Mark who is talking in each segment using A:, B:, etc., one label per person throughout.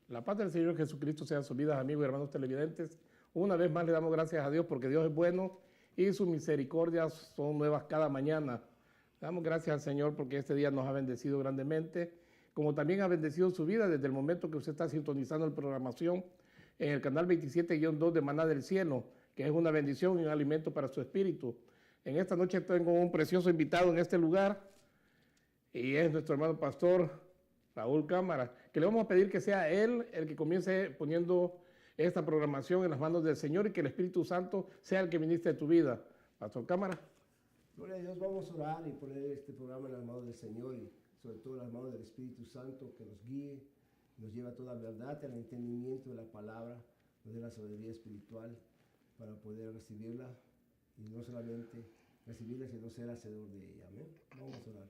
A: La paz del Señor Jesucristo sea en sus vidas, amigos y hermanos televidentes. Una vez más le damos gracias a Dios porque Dios es bueno y sus misericordias son nuevas cada mañana. Le damos gracias al Señor porque este día nos ha bendecido grandemente, como también ha bendecido su vida desde el momento que usted está sintonizando la programación en el canal 27-2 de Maná del Cielo, que es una bendición y un alimento para su espíritu. En esta noche tengo un precioso invitado en este lugar y es nuestro hermano pastor Raúl Cámara, que le vamos a pedir que sea él el que comience poniendo esta programación en las manos del Señor y que el Espíritu Santo sea el que ministre tu vida. Pastor Cámara.
B: Gloria a Dios, vamos a orar y poner este programa en las manos del Señor y sobre todo en las manos del Espíritu Santo que nos guíe, nos lleva a toda verdad, al entendimiento de la palabra, nos dé la sabiduría espiritual para poder recibirla y no solamente recibirla, sino ser hacedor de ella. Amén. Vamos a orar.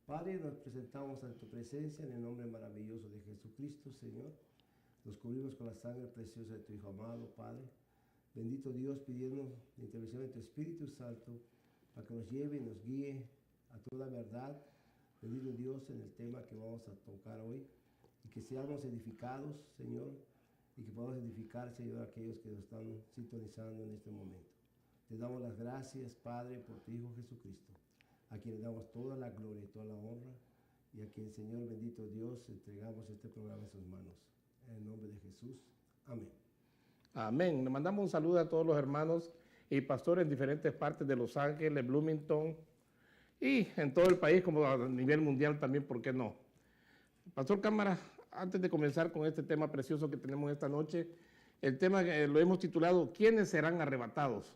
B: Padre, nos presentamos ante tu presencia en el nombre maravilloso de Jesucristo, Señor. Nos cubrimos con la sangre preciosa de tu Hijo amado, Padre. Bendito Dios, pidiendo la intervención de tu Espíritu Santo para que nos lleve y nos guíe a toda verdad. Bendito Dios en el tema que vamos a tocar hoy y que seamos edificados, Señor, y que podamos edificar, Señor, a aquellos que nos están sintonizando en este momento. Te damos las gracias, Padre, por tu Hijo Jesucristo, a quien le damos toda la gloria y toda la honra, y a quien, Señor, bendito Dios, entregamos este programa en sus manos. En el nombre de Jesús. Amén.
A: Amén. Le mandamos un saludo a todos los hermanos y pastores en diferentes partes de Los Ángeles, Bloomington y en todo el país, como a nivel mundial también, ¿por qué no? Pastor Cámara, antes de comenzar con este tema precioso que tenemos esta noche, el tema lo hemos titulado ¿Quiénes serán arrebatados?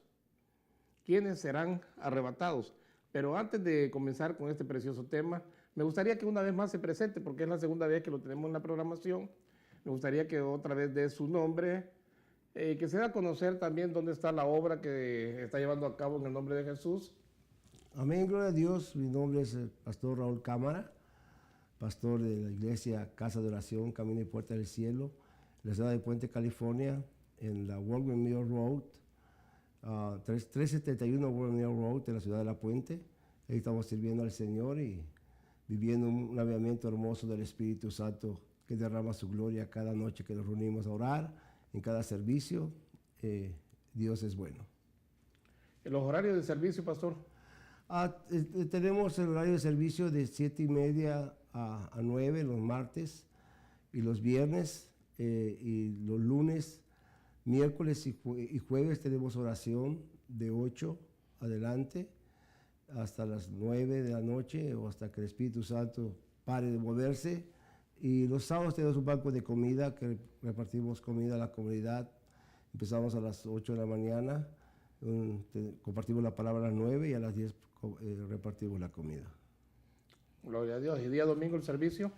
A: ¿Quiénes serán arrebatados? Pero antes de comenzar con este precioso tema, me gustaría que una vez más se presente, porque es la segunda vez que lo tenemos en la programación. Me gustaría que otra vez dé su nombre, que se dé a conocer también dónde está la obra que está llevando a cabo en el nombre de Jesús.
B: Amén, gloria a Dios. Mi nombre es el pastor Raúl Cámara, pastor de la iglesia Casa de Oración, Camino y Puerta del Cielo, en la ciudad de Puente, California, en la Walnut Mill Road, 371 Walnut Mill Road, en la ciudad de La Puente. Ahí estamos sirviendo al Señor y viviendo un avivamiento hermoso del Espíritu Santo que derrama su gloria cada noche que nos reunimos a orar, en cada servicio. Dios es bueno.
A: ¿En los horarios de servicio, pastor?
B: Tenemos el horario de servicio de 7:30 a 9 los martes y los viernes, y los lunes, miércoles y jueves tenemos oración de 8 adelante hasta las 9 de la noche o hasta que el Espíritu Santo pare de moverse. Y los sábados tenemos un banco de comida que repartimos comida a la comunidad. Empezamos a las 8 de la mañana, compartimos la palabra a las 9 y a las 10 repartimos la comida.
A: Gloria a Dios. ¿Y día domingo el servicio?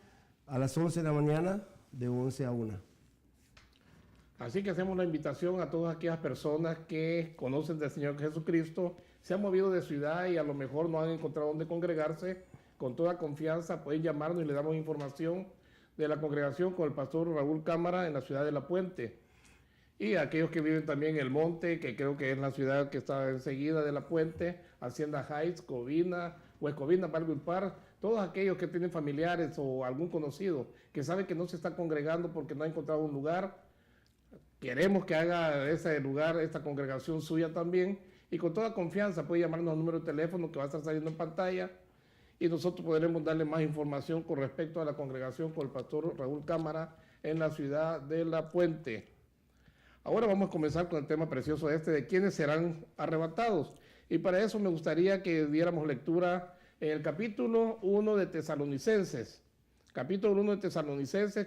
B: A las 11 de la mañana, de 11 a 1.
A: Así que hacemos la invitación a todas aquellas personas que conocen del Señor Jesucristo, se han movido de ciudad y a lo mejor no han encontrado dónde congregarse. Con toda confianza pueden llamarnos y le damos información de la congregación con el pastor Raúl Cámara en la ciudad de La Puente. Y aquellos que viven también en El Monte, que creo que es la ciudad que está enseguida de La Puente, Hacienda Heights, Covina, West Covina, Baldwin Park, todos aquellos que tienen familiares o algún conocido que sabe que no se está congregando porque no ha encontrado un lugar, queremos que haga ese lugar, esta congregación suya también, y con toda confianza puede llamarnos al número de teléfono que va a estar saliendo en pantalla, y nosotros podremos darle más información con respecto a la congregación con el pastor Raúl Cámara en la ciudad de La Puente. Ahora vamos a comenzar con el tema precioso de quiénes serán arrebatados. Y para eso me gustaría que diéramos lectura en el capítulo 1 de Tesalonicenses. Capítulo 1 de Tesalonicenses,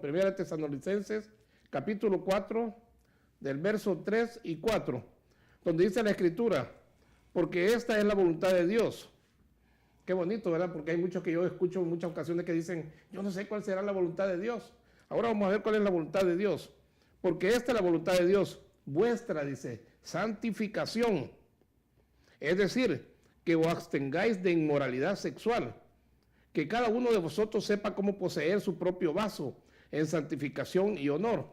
A: primera de Tesalonicenses, capítulo 4, del verso 3 y 4, donde dice la Escritura, porque esta es la voluntad de Dios. Qué bonito, ¿verdad? Porque hay muchos que yo escucho en muchas ocasiones que dicen, yo no sé cuál será la voluntad de Dios. Ahora vamos a ver cuál es la voluntad de Dios. Porque esta es la voluntad de Dios, vuestra, dice, santificación. Es decir, que os abstengáis de inmoralidad sexual. Que cada uno de vosotros sepa cómo poseer su propio vaso en santificación y honor.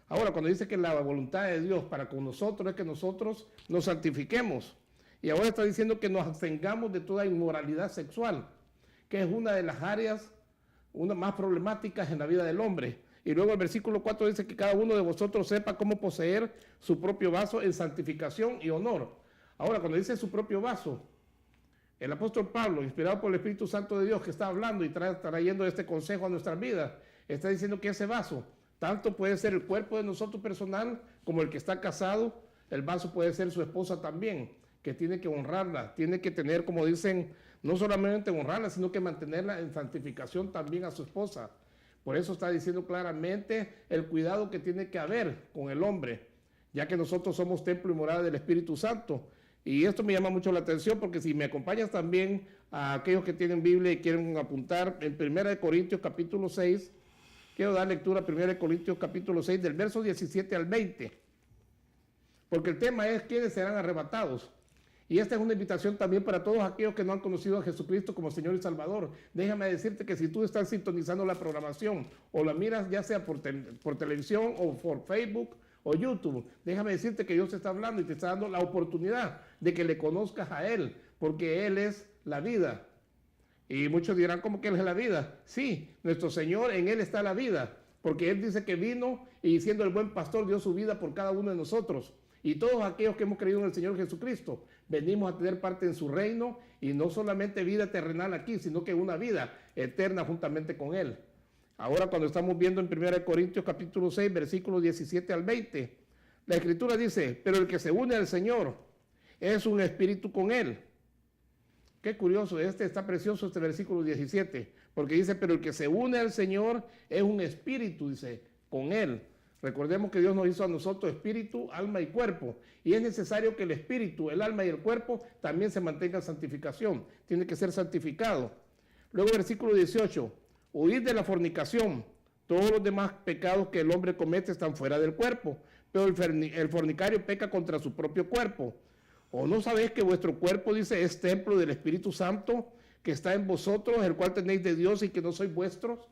A: Ahora, cuando dice que la voluntad de Dios para con nosotros es que nosotros nos santifiquemos. Y ahora está diciendo que nos abstengamos de toda inmoralidad sexual, que es una de las áreas más problemáticas en la vida del hombre. Y luego el versículo 4 dice que cada uno de vosotros sepa cómo poseer su propio vaso en santificación y honor. Ahora, cuando dice su propio vaso, el apóstol Pablo, inspirado por el Espíritu Santo de Dios, que está hablando y trayendo este consejo a nuestras vidas, está diciendo que ese vaso, tanto puede ser el cuerpo de nosotros personal, como el que está casado, el vaso puede ser su esposa también, que tiene que honrarla, tiene que tener, como dicen, no solamente honrarla, sino que mantenerla en santificación también a su esposa. Por eso está diciendo claramente el cuidado que tiene que haber con el hombre, ya que nosotros somos templo y morada del Espíritu Santo. Y esto me llama mucho la atención porque si me acompañas también a aquellos que tienen Biblia y quieren apuntar en 1 Corintios capítulo 6, quiero dar lectura a 1 Corintios capítulo 6 del verso 17 al 20, porque el tema es quiénes serán arrebatados. Y esta es una invitación también para todos aquellos que no han conocido a Jesucristo como Señor y Salvador. Déjame decirte que si tú estás sintonizando la programación o la miras ya sea por televisión o por Facebook o YouTube, déjame decirte que Dios te está hablando y te está dando la oportunidad de que le conozcas a Él, porque Él es la vida. Y muchos dirán, ¿cómo que Él es la vida? Sí, nuestro Señor, en Él está la vida, porque Él dice que vino y siendo el buen pastor dio su vida por cada uno de nosotros. Y todos aquellos que hemos creído en el Señor Jesucristo, venimos a tener parte en su reino y no solamente vida terrenal aquí, sino que una vida eterna juntamente con Él. Ahora cuando estamos viendo en 1 Corintios capítulo 6, versículos 17 al 20, la Escritura dice, pero el que se une al Señor es un espíritu con Él. Qué curioso, está precioso este versículo 17, porque dice, pero el que se une al Señor es un espíritu, dice, con Él. Recordemos que Dios nos hizo a nosotros espíritu, alma y cuerpo. Y es necesario que el espíritu, el alma y el cuerpo también se mantengan en santificación. Tiene que ser santificado. Luego versículo 18. Huid de la fornicación. Todos los demás pecados que el hombre comete están fuera del cuerpo. Pero el fornicario peca contra su propio cuerpo. ¿O no sabéis que vuestro cuerpo, dice, es templo del Espíritu Santo que está en vosotros, el cual tenéis de Dios y que no sois vuestros?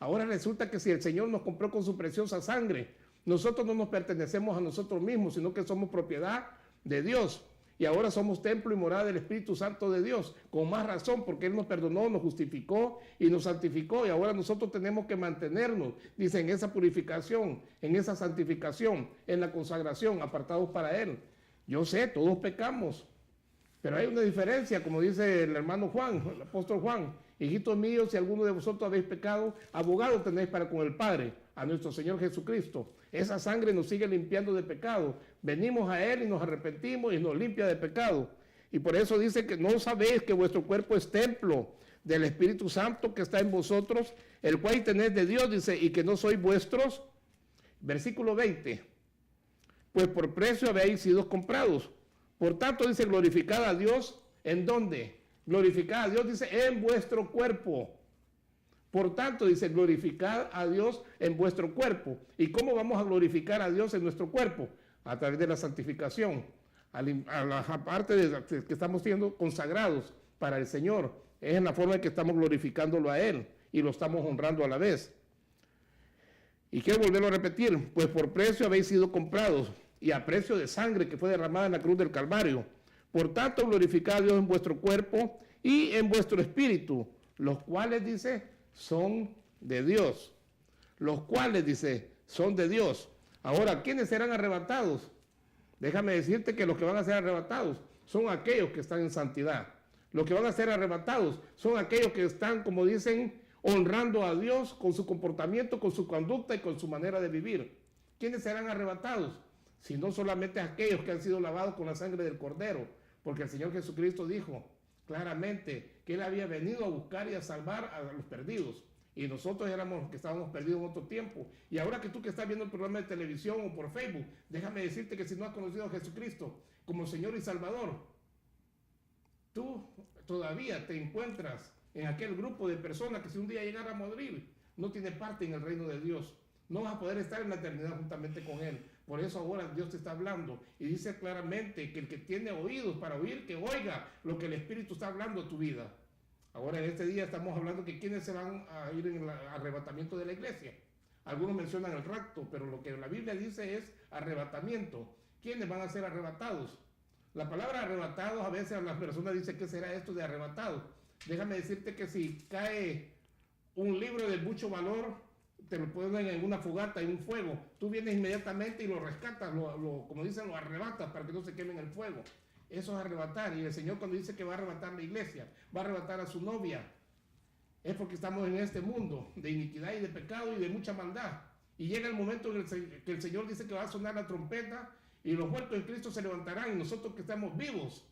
A: Ahora resulta que si el Señor nos compró con su preciosa sangre, nosotros no nos pertenecemos a nosotros mismos, sino que somos propiedad de Dios. Y ahora somos templo y morada del Espíritu Santo de Dios, con más razón, porque Él nos perdonó, nos justificó y nos santificó. Y ahora nosotros tenemos que mantenernos, dice, en esa purificación, en esa santificación, en la consagración, apartados para Él. Yo sé, todos pecamos, pero hay una diferencia, como dice el hermano Juan, el apóstol Juan. Hijitos míos, si alguno de vosotros habéis pecado, abogado tenéis para con el Padre, a nuestro Señor Jesucristo. Esa sangre nos sigue limpiando de pecado. Venimos a Él y nos arrepentimos y nos limpia de pecado. Y por eso dice que no sabéis que vuestro cuerpo es templo del Espíritu Santo que está en vosotros, el cual tenéis de Dios, dice, y que no sois vuestros. Versículo 20. Pues por precio habéis sido comprados. Por tanto, dice, glorificad a Dios, ¿en dónde? Glorificad a Dios, dice, en vuestro cuerpo. Por tanto, dice, glorificad a Dios en vuestro cuerpo. ¿Y cómo vamos a glorificar a Dios en nuestro cuerpo? A través de la santificación. A la parte de que estamos siendo consagrados para el Señor. Es en la forma en que estamos glorificándolo a Él y lo estamos honrando a la vez. Y quiero volverlo a repetir, pues por precio habéis sido comprados y a precio de sangre que fue derramada en la cruz del Calvario. Por tanto, glorificad a Dios en vuestro cuerpo y en vuestro espíritu, los cuales, dice, son de Dios. Los cuales, dice, son de Dios. Ahora, ¿quiénes serán arrebatados? Déjame decirte que los que van a ser arrebatados son aquellos que están en santidad. Los que van a ser arrebatados son aquellos que están, como dicen, honrando a Dios con su comportamiento, con su conducta y con su manera de vivir. ¿Quiénes serán arrebatados? Si no solamente aquellos que han sido lavados con la sangre del Cordero, porque el Señor Jesucristo dijo claramente que Él había venido a buscar y a salvar a los perdidos. Y nosotros éramos los que estábamos perdidos en otro tiempo. Y ahora que tú que estás viendo el programa de televisión o por Facebook, déjame decirte que si no has conocido a Jesucristo como Señor y Salvador, tú todavía te encuentras en aquel grupo de personas que si un día llegara a morir, no tiene parte en el reino de Dios. No vas a poder estar en la eternidad juntamente con Él. Por eso ahora Dios te está hablando y dice claramente que el que tiene oídos para oír, que oiga lo que el Espíritu está hablando a tu vida. Ahora en este día estamos hablando que quiénes se van a ir en el arrebatamiento de la iglesia. Algunos mencionan el rapto, pero lo que la Biblia dice es arrebatamiento. ¿Quiénes van a ser arrebatados? La palabra arrebatados, a veces a las personas dicen, ¿qué será esto de arrebatado? Déjame decirte que si cae un libro de mucho valor, te lo ponen en una fogata, en un fuego. Tú vienes inmediatamente y lo rescatas, como dicen, lo arrebatas para que no se queme en el fuego. Eso es arrebatar. Y el Señor cuando dice que va a arrebatar la iglesia, va a arrebatar a su novia, es porque estamos en este mundo de iniquidad y de pecado y de mucha maldad. Y llega el momento en que el Señor dice que va a sonar la trompeta y los muertos en Cristo se levantarán y nosotros que estamos vivos,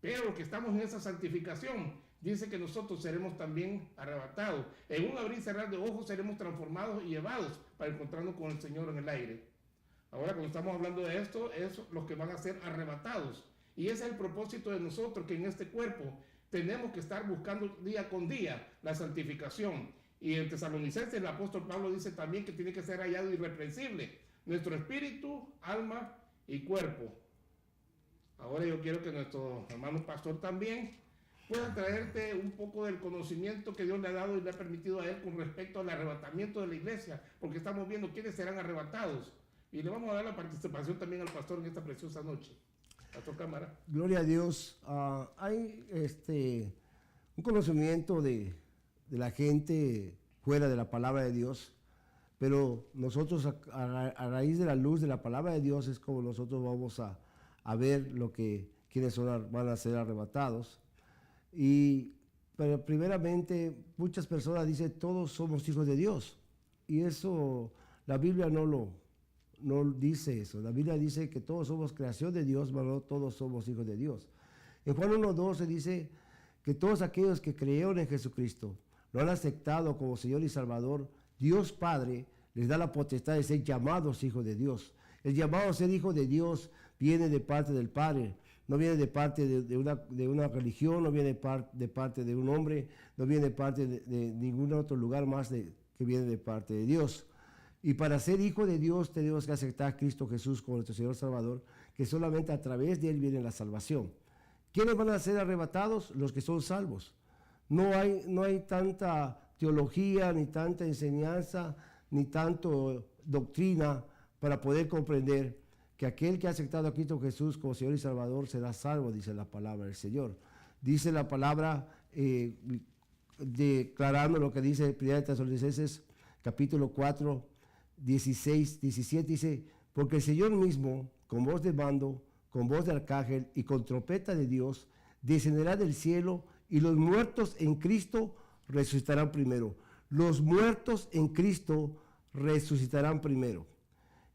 A: pero que estamos en esa santificación, dice que nosotros seremos también arrebatados. En un abrir y cerrar de ojos seremos transformados y llevados para encontrarnos con el Señor en el aire. Ahora, cuando estamos hablando de esto, es los que van a ser arrebatados. Y ese es el propósito de nosotros, que en este cuerpo tenemos que estar buscando día con día la santificación. Y en Tesalonicenses el apóstol Pablo dice también que tiene que ser hallado irreprensible nuestro espíritu, alma y cuerpo. Ahora yo quiero que nuestro hermano pastor también pueda traerte un poco del conocimiento que Dios le ha dado y le ha permitido a él con respecto al arrebatamiento de la iglesia, porque estamos viendo quiénes serán arrebatados. Y le vamos a dar la participación también al pastor en esta preciosa noche. Pastor Cámara.
B: Gloria a Dios. Hay un conocimiento de la gente fuera de la palabra de Dios, pero nosotros a raíz de la luz de la palabra de Dios es como nosotros vamos a ver quiénes van a ser arrebatados. Pero primeramente muchas personas dicen todos somos hijos de Dios, y eso la Biblia no dice eso. La Biblia dice que todos somos creación de Dios, pero no todos somos hijos de Dios. En Juan 1:2 se dice que todos aquellos que creyeron en Jesucristo, lo han aceptado como Señor y Salvador, Dios Padre les da la potestad de ser llamados hijos de Dios. El llamado a ser hijo de Dios viene de parte del Padre, no viene de parte de una religión, no viene de parte de un hombre, no viene de parte de ningún otro lugar más que viene de parte de Dios. Y para ser hijo de Dios tenemos que aceptar a Cristo Jesús como nuestro Señor Salvador, que solamente a través de Él viene la salvación. ¿Quiénes van a ser arrebatados? Los que son salvos. No hay tanta teología, ni tanta enseñanza, ni tanto doctrina para poder comprender que aquel que ha aceptado a Cristo Jesús como Señor y Salvador será salvo, dice la palabra del Señor. Dice la palabra, declarando lo que dice 1 Tesalonicenses capítulo 4, 16, 17, dice, porque el Señor mismo, con voz de mando, con voz de arcángel y con trompeta de Dios, descenderá del cielo y los muertos en Cristo resucitarán primero. Los muertos en Cristo resucitarán primero.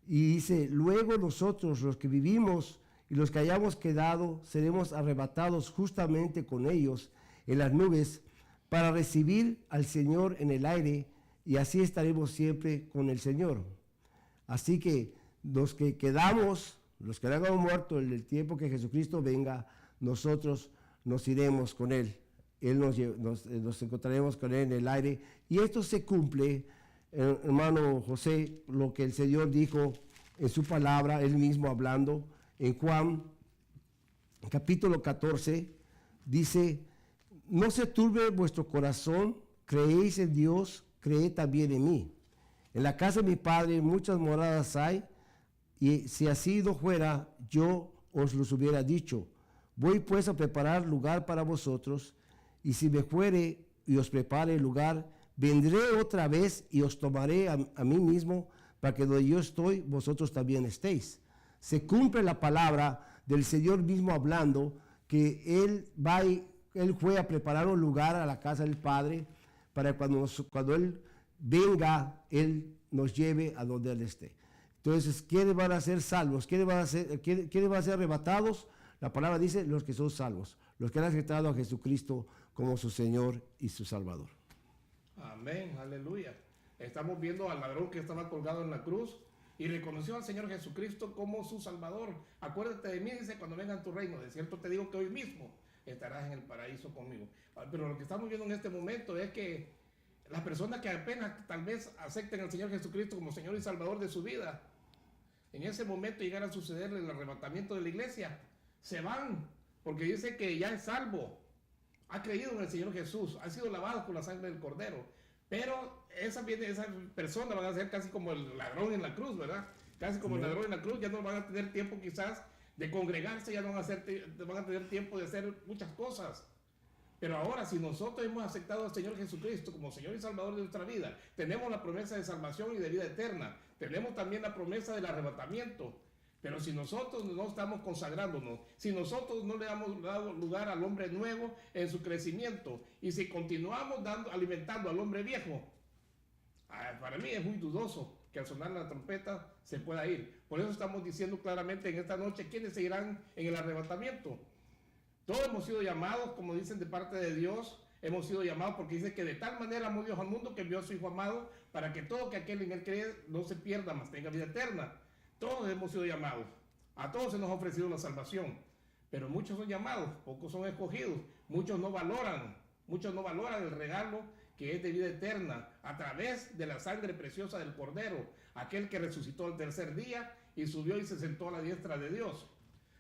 B: Y dice, luego nosotros, los que vivimos y los que hayamos quedado, seremos arrebatados justamente con ellos en las nubes para recibir al Señor en el aire, y así estaremos siempre con el Señor. Así que los que quedamos, los que hayamos muerto en el tiempo que Jesucristo venga, nosotros nos iremos con Él. Nos encontraremos con Él en el aire. Y esto se cumple, hermano José, lo que el Señor dijo en su palabra, Él mismo hablando, en Juan capítulo 14, dice, no se turbe vuestro corazón, creéis en Dios, creed también en mí. En la casa de mi Padre muchas moradas hay, y si así no fuera, yo os los hubiera dicho. Voy pues a preparar lugar para vosotros, y si me fuere y os prepare el lugar, vendré otra vez y os tomaré a mí mismo, para que donde yo estoy, vosotros también estéis. Se cumple la palabra del Señor mismo hablando, que Él fue a preparar un lugar a la casa del Padre, para cuando Él venga, Él nos lleve a donde Él esté. Entonces, ¿quiénes van a ser salvos? ¿Quiénes van a ser arrebatados? La palabra dice, los que son salvos, los que han aceptado a Jesucristo como su Señor y su Salvador.
A: Amén, aleluya. Estamos viendo al ladrón que estaba colgado en la cruz y reconoció al Señor Jesucristo como su Salvador. Acuérdate de mí, dice, cuando venga en tu reino. De cierto te digo que hoy mismo estarás en el paraíso conmigo. Pero lo que estamos viendo en este momento es que las personas que apenas tal vez acepten al Señor Jesucristo como Señor y Salvador de su vida, en ese momento llegara a suceder el arrebatamiento de la iglesia, se van, porque dice que ya es salvo, ha creído en el Señor Jesús, ha sido lavado con la sangre del Cordero, pero esa persona van a ser casi como el ladrón en la cruz, ¿verdad? Casi como el ladrón en la cruz, ya no van a tener tiempo quizás de congregarse, ya no van a tener tiempo de hacer muchas cosas. Pero ahora, si nosotros hemos aceptado al Señor Jesucristo como Señor y Salvador de nuestra vida, tenemos la promesa de salvación y de vida eterna. Tenemos también la promesa del arrebatamiento. Pero si nosotros no estamos consagrándonos, si nosotros no le hemos dado lugar al hombre nuevo en su crecimiento, y si continuamos alimentando al hombre viejo, para mí es muy dudoso que al sonar la trompeta se pueda ir. Por eso estamos diciendo claramente en esta noche quiénes se irán en el arrebatamiento. Todos hemos sido llamados, como dicen de parte de Dios, hemos sido llamados porque dice que de tal manera amó Dios al mundo que envió a su Hijo amado para que todo que aquel en él cree no se pierda, mas tenga vida eterna. Todos hemos sido llamados, a todos se nos ha ofrecido la salvación, pero muchos son llamados, pocos son escogidos, muchos no valoran el regalo que es de vida eterna a través de la sangre preciosa del Cordero, aquel que resucitó al tercer día y subió y se sentó a la diestra de Dios.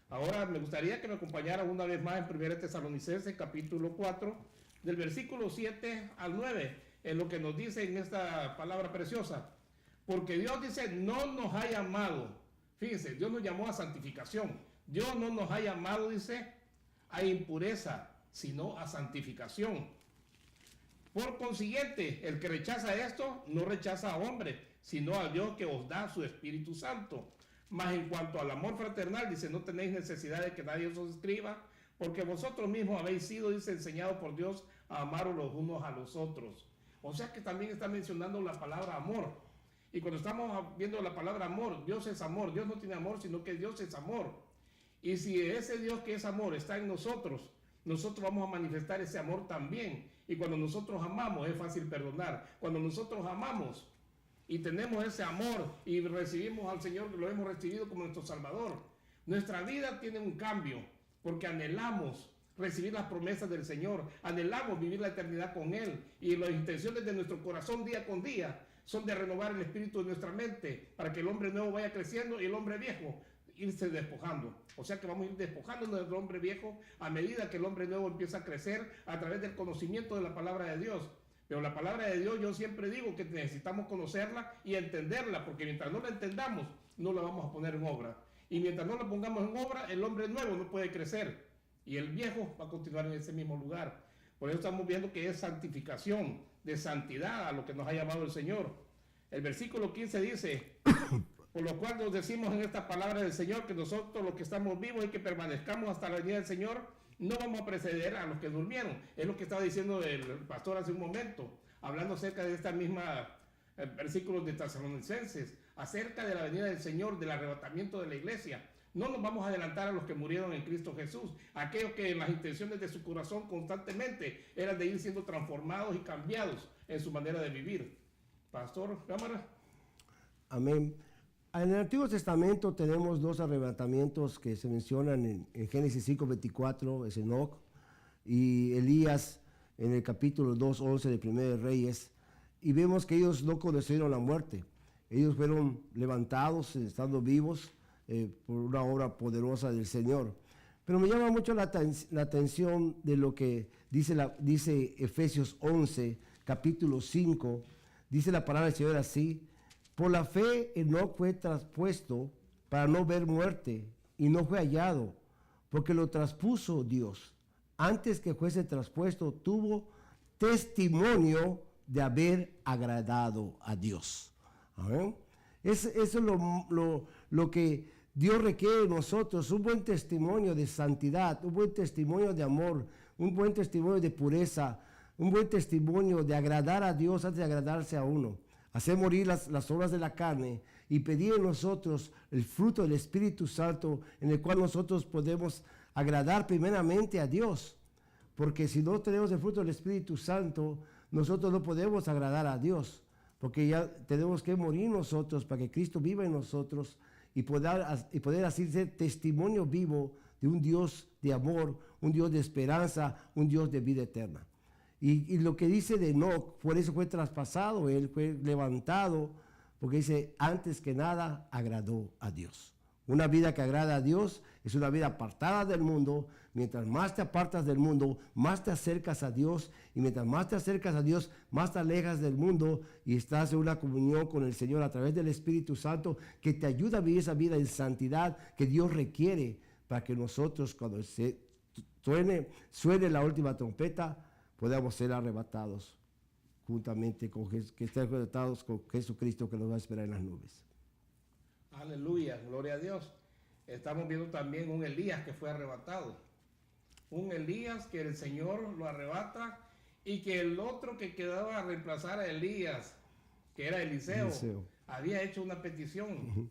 A: Ahora me gustaría que me acompañaran una vez más en 1 Tesalonicenses capítulo 4, del versículo 7 al 9, en lo que nos dice en esta palabra preciosa. Porque Dios dice, no nos ha llamado, fíjense, Dios nos llamó a santificación. Dios no nos ha llamado, dice, a impureza, sino a santificación. Por consiguiente, el que rechaza esto, no rechaza a hombre, sino a Dios que os da su Espíritu Santo. Mas en cuanto al amor fraternal, dice, no tenéis necesidad de que nadie os escriba, porque vosotros mismos habéis sido, dice, enseñados por Dios a amaros los unos a los otros. O sea que también está mencionando la palabra amor. Y cuando estamos viendo la palabra amor, Dios es amor. Dios no tiene amor, sino que Dios es amor. Y si ese Dios que es amor está en nosotros, nosotros vamos a manifestar ese amor también. Y cuando nosotros amamos, es fácil perdonar. Cuando nosotros amamos y tenemos ese amor y recibimos al Señor, lo hemos recibido como nuestro Salvador, nuestra vida tiene un cambio, porque anhelamos recibir las promesas del Señor, anhelamos vivir la eternidad con Él, y las intenciones de nuestro corazón día con día son de renovar el espíritu de nuestra mente, para que el hombre nuevo vaya creciendo y el hombre viejo irse despojando. O sea que vamos a ir despojando nuestro hombre viejo a medida que el hombre nuevo empieza a crecer a través del conocimiento de la palabra de Dios. Pero la palabra de Dios, yo siempre digo que necesitamos conocerla y entenderla, porque mientras no la entendamos, no la vamos a poner en obra. Y mientras no la pongamos en obra, el hombre nuevo no puede crecer y el viejo va a continuar en ese mismo lugar. Por eso estamos viendo que es santificación, de santidad a lo que nos ha llamado el Señor. El versículo 15 dice, por lo cual nos decimos en esta palabra del Señor que nosotros los que estamos vivos y que permanezcamos hasta la venida del Señor, no vamos a preceder a los que durmieron. Es lo que estaba diciendo el pastor hace un momento, hablando acerca de esta misma versículos de Tesalonicenses, acerca de la venida del Señor, del arrebatamiento de la iglesia. No nos vamos a adelantar a los que murieron en Cristo Jesús, aquellos que en las intenciones de su corazón constantemente eran de ir siendo transformados y cambiados en su manera de vivir. Pastor, cámara.
B: Amén. En el Antiguo Testamento tenemos dos arrebatamientos que se mencionan en Génesis 5:24, es Enoc, y Elías en el capítulo 2:11 de Primero de Reyes, y vemos que ellos no conocieron la muerte. Ellos fueron levantados estando vivos por una obra poderosa del Señor. Pero me llama mucho la atención de lo que dice Efesios 11, capítulo 5, dice la palabra del Señor así: por la fe Enoc fue traspuesto para no ver muerte, y no fue hallado, porque lo traspuso Dios. Antes que fuese traspuesto, tuvo testimonio de haber agradado a Dios. ¿Amén? Eso es lo que Dios requiere de nosotros, un buen testimonio de santidad, un buen testimonio de amor, un buen testimonio de pureza, un buen testimonio de agradar a Dios antes de agradarse a uno. Hacer morir las obras de la carne y pedir en nosotros el fruto del Espíritu Santo, en el cual nosotros podemos agradar primeramente a Dios. Porque si no tenemos el fruto del Espíritu Santo, nosotros no podemos agradar a Dios. Porque ya tenemos que morir nosotros para que Cristo viva en nosotros y poder así ser testimonio vivo de un Dios de amor, un Dios de esperanza, un Dios de vida eterna. Y lo que dice de Enoc, por eso fue traspasado, él fue levantado, porque dice, antes que nada, agradó a Dios. Una vida que agrada a Dios es una vida apartada del mundo. Mientras más te apartas del mundo, más te acercas a Dios. Y mientras más te acercas a Dios, más te alejas del mundo y estás en una comunión con el Señor a través del Espíritu Santo, que te ayuda a vivir esa vida en santidad que Dios requiere para que nosotros, cuando suene la última trompeta, podamos ser arrebatados juntamente que estén conectados con Jesucristo que nos va a esperar en las nubes.
A: Aleluya, gloria a Dios. Estamos viendo también un Elías que fue arrebatado. Un Elías que el Señor lo arrebata y que el otro que quedaba a reemplazar a Elías, que era Eliseo, había hecho una petición.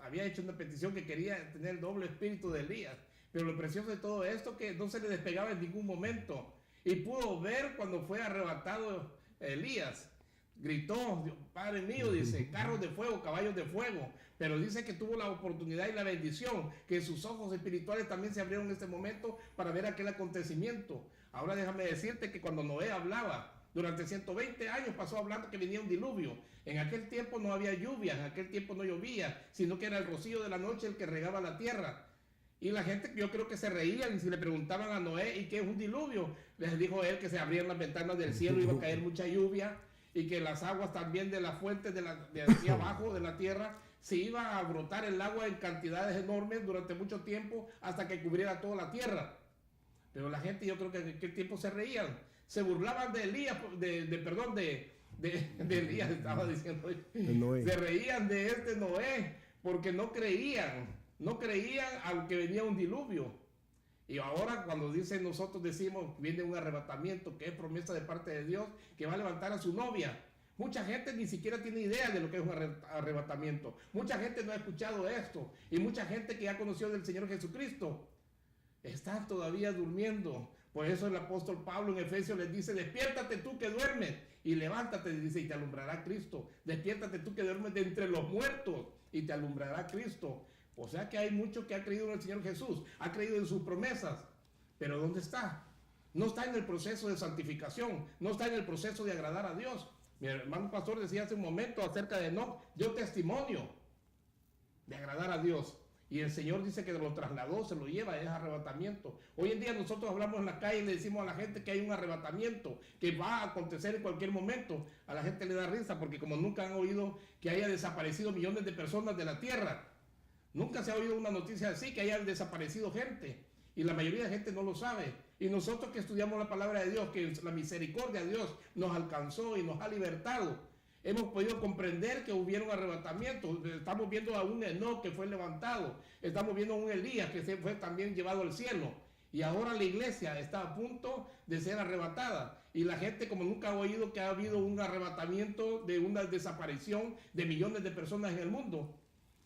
A: Había hecho una petición que quería tener el doble espíritu de Elías. Pero lo precioso de todo esto que no se le despegaba en ningún momento. Y pudo ver cuando fue arrebatado Elías. Gritó, Padre mío, dice, carros de fuego, caballos de fuego. Pero dice que tuvo la oportunidad y la bendición, que sus ojos espirituales también se abrieron en este momento para ver aquel acontecimiento. Ahora déjame decirte que cuando Noé hablaba, durante 120 años pasó hablando que venía un diluvio. En aquel tiempo no había lluvia, en aquel tiempo no llovía, sino que era el rocío de la noche el que regaba la tierra. Y la gente, yo creo que se reían y si le preguntaban a Noé, ¿y qué es un diluvio? Les dijo él que se abrían las ventanas del cielo, iba a caer mucha lluvia y que las aguas también de las fuentes de aquí abajo de la tierra se iba a brotar el agua en cantidades enormes durante mucho tiempo hasta que cubriera toda la tierra. Pero la gente, yo creo que en aquel tiempo se reían, se burlaban de Elías, de Elías, estaba diciendo, se reían de este Noé porque no creían aunque venía un diluvio. Y ahora cuando dicen, nosotros decimos, viene un arrebatamiento, que es promesa de parte de Dios, que va a levantar a su novia. Mucha gente ni siquiera tiene idea de lo que es un arrebatamiento. Mucha gente no ha escuchado esto. Y mucha gente que ya conoció del Señor Jesucristo está todavía durmiendo. Por eso el apóstol Pablo en Efesios les dice, despiértate tú que duermes y levántate, dice, y te alumbrará Cristo. Despiértate tú que duermes de entre los muertos y te alumbrará Cristo. O sea que hay mucho que ha creído en el Señor Jesús, ha creído en sus promesas, pero ¿dónde está? No está en el proceso de santificación, no está en el proceso de agradar a Dios. Mi hermano pastor decía hace un momento acerca de Enoc, dio testimonio de agradar a Dios. Y el Señor dice que lo trasladó, se lo lleva, es arrebatamiento. Hoy en día nosotros hablamos en la calle y le decimos a la gente que hay un arrebatamiento, que va a acontecer en cualquier momento. A la gente le da risa porque como nunca han oído que haya desaparecido millones de personas de la tierra. Nunca se ha oído una noticia así, que haya desaparecido gente. Y la mayoría de gente no lo sabe. Y nosotros que estudiamos la palabra de Dios, que la misericordia de Dios nos alcanzó y nos ha libertado, hemos podido comprender que hubieron arrebatamientos. Estamos viendo a un Enoc que fue levantado. Estamos viendo a un Elías que fue también llevado al cielo. Y ahora la iglesia está a punto de ser arrebatada. Y la gente como nunca ha oído que ha habido un arrebatamiento de una desaparición de millones de personas en el mundo.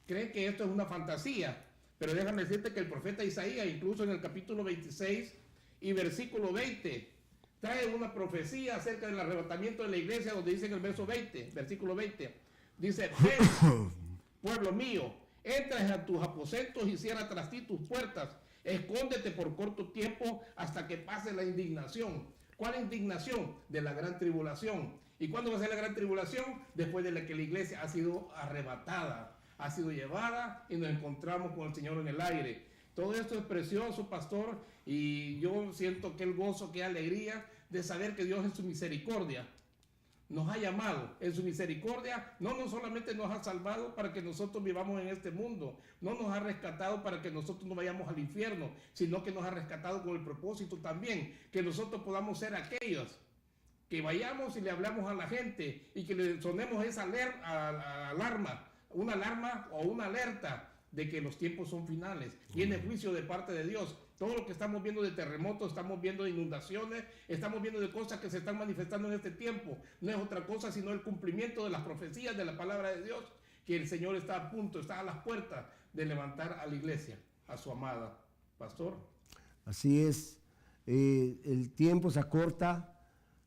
A: Creen que esto es una fantasía, pero déjame decirte que el profeta Isaías, incluso en el capítulo 26 y versículo 20, trae una profecía acerca del arrebatamiento de la iglesia, donde dice en el verso 20, versículo 20, dice, ven, pueblo mío, entra en tus aposentos y cierra tras ti tus puertas, escóndete por corto tiempo hasta que pase la indignación. ¿Cuál indignación? De la gran tribulación. ¿Y cuándo va a ser la gran tribulación? Después de la que la iglesia ha sido arrebatada, ha sido llevada y nos encontramos con el Señor en el aire. Todo esto es precioso, pastor, y yo siento aquel gozo, aquella alegría de saber que Dios en su misericordia nos ha llamado. En su misericordia no solamente nos ha salvado para que nosotros vivamos en este mundo, no nos ha rescatado para que nosotros no vayamos al infierno, sino que nos ha rescatado con el propósito también, que nosotros podamos ser aquellos que vayamos y le hablamos a la gente y que le sonemos esa alarma, una alarma o una alerta de que los tiempos son finales. Viene juicio de parte de Dios. Todo lo que estamos viendo de terremotos, estamos viendo de inundaciones, estamos viendo de cosas que se están manifestando en este tiempo. No es otra cosa sino el cumplimiento de las profecías de la palabra de Dios, que el Señor está a punto, está a las puertas de levantar a la iglesia, a su amada. Pastor.
B: Así es. El tiempo se acorta,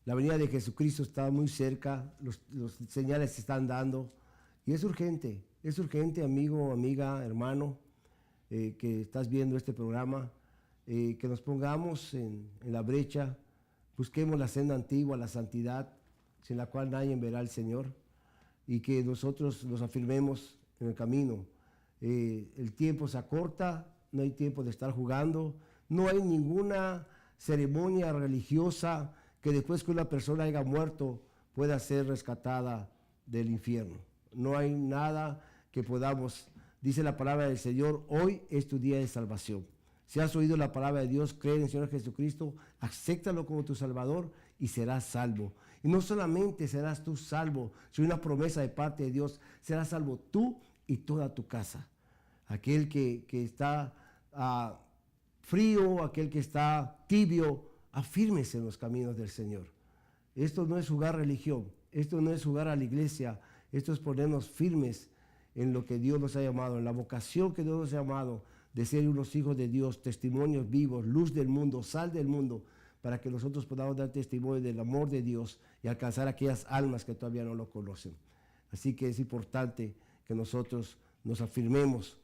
B: la venida de Jesucristo está muy cerca, los señales se están dando. Y es urgente, amigo, amiga, hermano, que estás viendo este programa, que nos pongamos en la brecha, busquemos la senda antigua, la santidad, sin la cual nadie verá al Señor, y que nosotros nos afirmemos en el camino. El tiempo se acorta, no hay tiempo de estar jugando, no hay ninguna ceremonia religiosa que después que una persona haya muerto pueda ser rescatada del infierno. No hay nada que podamos, dice la palabra del Señor, hoy es tu día de salvación. Si has oído la palabra de Dios, cree en el Señor Jesucristo, acéptalo como tu Salvador y serás salvo. Y no solamente serás tú salvo, sino una promesa de parte de Dios, serás salvo tú y toda tu casa. Aquel que está frío, aquel que está tibio, afírmese en los caminos del Señor. Esto no es jugar religión, esto no es jugar a la iglesia, esto es ponernos firmes en lo que Dios nos ha llamado, en la vocación que Dios nos ha llamado de ser unos hijos de Dios, testimonios vivos, luz del mundo, sal del mundo, para que nosotros podamos dar testimonio del amor de Dios y alcanzar aquellas almas que todavía no lo conocen. Así que es importante que nosotros nos afirmemos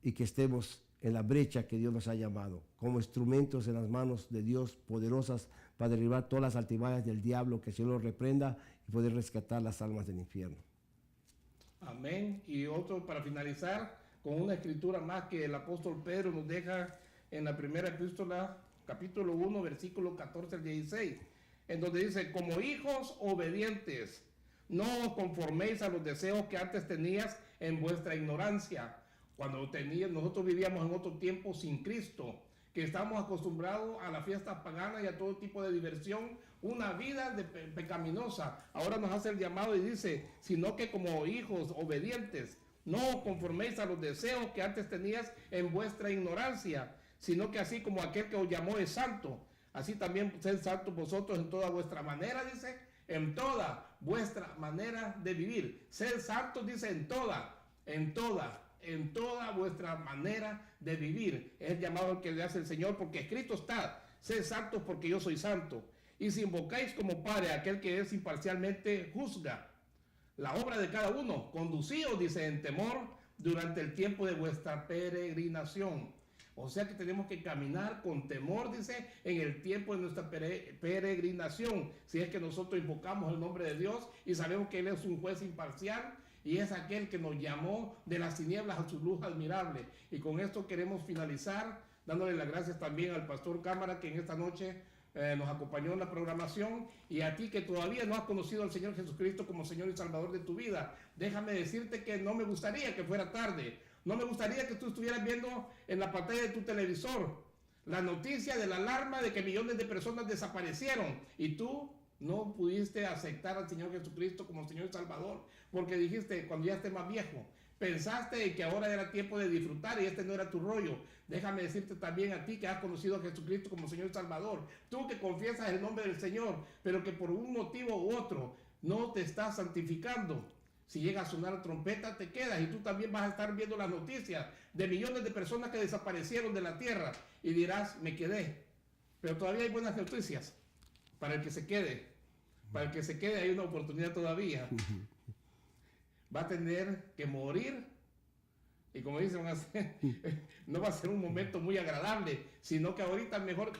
B: y que estemos en la brecha que Dios nos ha llamado, como instrumentos en las manos de Dios poderosas para derribar todas las altibajas del diablo, que el Señor lo reprenda y poder rescatar las almas del infierno.
A: Amén. Y otro para finalizar, con una escritura más que el apóstol Pedro nos deja en la primera epístola, capítulo 1, versículo 14 al 16, en donde dice: como hijos obedientes, no os conforméis a los deseos que antes tenías en vuestra ignorancia. Cuando nosotros vivíamos en otro tiempo sin Cristo, que estamos acostumbrados a las fiestas paganas y a todo tipo de diversión, una vida pecaminosa. Ahora nos hace el llamado y dice: sino que como hijos obedientes, no os conforméis a los deseos que antes tenías en vuestra ignorancia, sino que así como aquel que os llamó es santo, así también sed santos vosotros en toda vuestra manera, dice, en toda vuestra manera de vivir. Sed santos, dice, en toda vuestra manera de vivir. Es el llamado que le hace el Señor, porque escrito está: sed santos porque yo soy santo. Y si invocáis como Padre a aquel que es imparcialmente juzga la obra de cada uno, conducíos, dice, en temor durante el tiempo de vuestra peregrinación. O sea que tenemos que caminar con temor, dice, en el tiempo de nuestra peregrinación, si es que nosotros invocamos el nombre de Dios y sabemos que Él es un juez imparcial y es aquel que nos llamó de las tinieblas a su luz admirable. Y con esto queremos finalizar dándole las gracias también al pastor Cámara, que en esta noche nos acompañó en la programación, y a ti que todavía no has conocido al Señor Jesucristo como Señor y Salvador de tu vida. Déjame decirte que no me gustaría que fuera tarde, no me gustaría que tú estuvieras viendo en la pantalla de tu televisor la noticia de la alarma de que millones de personas desaparecieron y tú no pudiste aceptar al Señor Jesucristo como Señor y Salvador, porque dijiste, cuando ya estés más viejo, pensaste que ahora era tiempo de disfrutar y este no era tu rollo. Déjame decirte también a ti que has conocido a Jesucristo como Señor y Salvador, tú que confiesas el nombre del Señor, pero que por un motivo u otro no te estás santificando. Si llega a sonar la trompeta, te quedas y tú también vas a estar viendo las noticias de millones de personas que desaparecieron de la tierra y dirás, me quedé. Pero todavía hay buenas noticias para el que se quede. Para el que se quede hay una oportunidad todavía. Va a tener que morir. Y como dicen, no va a ser un momento muy agradable, sino que ahorita mejor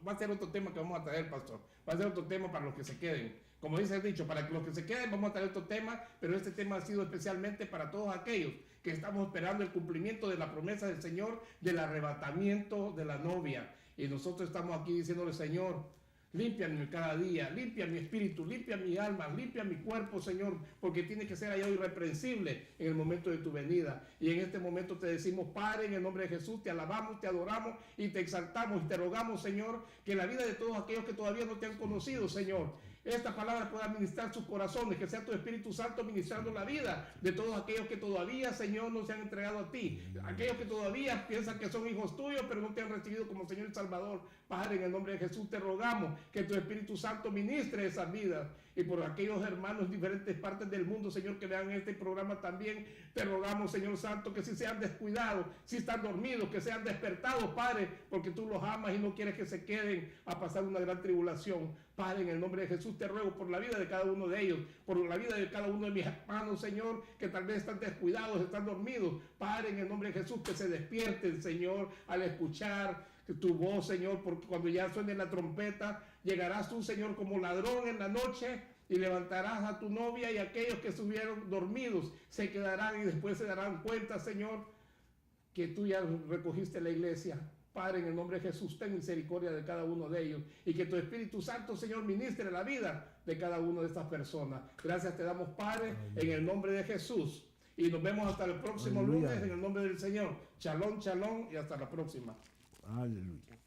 A: va a ser otro tema que vamos a traer, pastor. Va a ser otro tema para los que se queden. Como dice el dicho, para los que se queden vamos a traer otro tema, pero este tema ha sido especialmente para todos aquellos que estamos esperando el cumplimiento de la promesa del Señor del arrebatamiento de la novia. Y nosotros estamos aquí diciéndole, Señor, límpiame cada día, limpia mi espíritu, limpia mi alma, limpia mi cuerpo, Señor, porque tiene que ser allá irreprensible en el momento de tu venida. Y en este momento te decimos, Padre, en el nombre de Jesús, te alabamos, te adoramos y te exaltamos y te rogamos, Señor, que en la vida de todos aquellos que todavía no te han conocido, Señor, esta palabra pueda ministrar sus corazones, que sea tu Espíritu Santo ministrando la vida de todos aquellos que todavía, Señor, no se han entregado a ti, aquellos que todavía piensan que son hijos tuyos, pero no te han recibido como Señor y Salvador. Padre, en el nombre de Jesús te rogamos que tu Espíritu Santo ministre esas vidas. Y por aquellos hermanos en diferentes partes del mundo, Señor, que vean este programa también, te rogamos, Señor Santo, que si se han descuidado, si están dormidos, que sean despertados, Padre, porque tú los amas y no quieres que se queden a pasar una gran tribulación. Padre, en el nombre de Jesús te ruego por la vida de cada uno de ellos, por la vida de cada uno de mis hermanos, Señor, que tal vez están descuidados, están dormidos. Padre, en el nombre de Jesús, que se despierten, Señor, al escuchar tu voz, Señor, porque cuando ya suene la trompeta, llegarás tú, Señor, como ladrón en la noche y levantarás a tu novia, y aquellos que estuvieron dormidos se quedarán y después se darán cuenta, Señor, que tú ya recogiste la iglesia. Padre, en el nombre de Jesús, ten misericordia de cada uno de ellos y que tu Espíritu Santo, Señor, ministre la vida de cada una de estas personas. Gracias te damos, Padre, en el nombre de Jesús. Y nos vemos hasta el próximo lunes en el nombre del Señor. Shalom, shalom y hasta la próxima.
B: Aleluya.